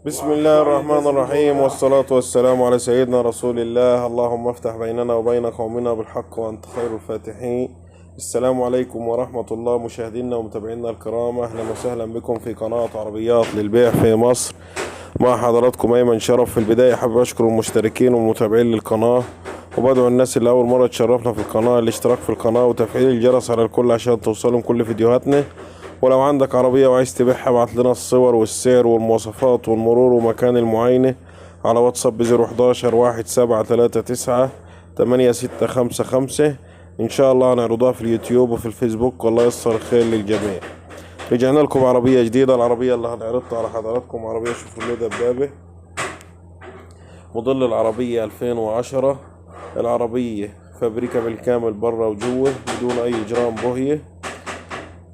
بسم الله الرحمن الرحيم، والصلاة والسلام على سيدنا رسول الله. اللهم افتح بيننا وبين قومنا بالحق وأنت خير الفاتحين. السلام عليكم ورحمة الله مشاهدينا ومتابعينا الكرام، أهلا وسهلا بكم في قناة عربيات للبيع في مصر. مع حضراتكم أيمن شرف. في البداية حابب أشكر المشتركين والمتابعين للقناة، وبدعو الناس اللي أول مرة تشرفنا في القناة الاشتراك في القناة وتفعيل الجرس على الكل عشان توصلهم كل فيديوهاتنا. ولو عندك عربية وعايز تبيعها ابعت لنا الصور والسعر والمواصفات والمرور ومكان المعاينة على واتساب 011 1739 8655. إن شاء الله هنعرضها في اليوتيوب وفي الفيسبوك، والله ييسر الخير للجميع. رجعنا لكم عربية جديدة. العربية اللي هنعرضها على حضراتكم عربية شيفروليه دبابة، موديل العربية 2010. العربية فابريكا بالكامل برا وجوه بدون أي إجرام بوهية.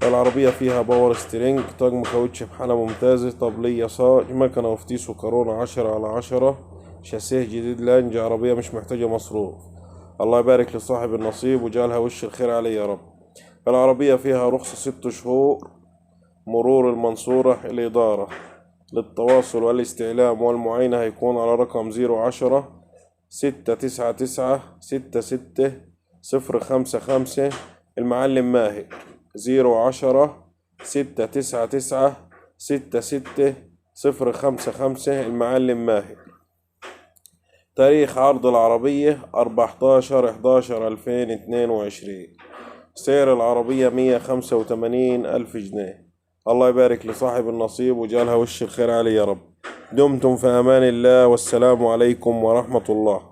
العربية فيها باور ستيرنج، طقم كاوتش بحالة ممتازة، طبلية صاج، مكنة وفتيس وكورونا 10/10، شاسيه جديد لانج. عربية مش محتاجة مصروف. الله يبارك لصاحب النصيب وجعلها وش الخير عليه يا رب. العربية فيها رخصة 6 شهور، مرور المنصورة الإدارة. للتواصل والاستعلام والمعاينة هيكون على رقم 010 699 66 055. المعلم ماهر. 010 699 66 055. المعلم ماهر. تاريخ عرض العربية 14/11/2022. سعر العربية 185,000 جنيه. الله يبارك لصاحب النصيب وجعلها وش الخير عليه يا رب. دمتم في أمان الله، والسلام عليكم ورحمة الله.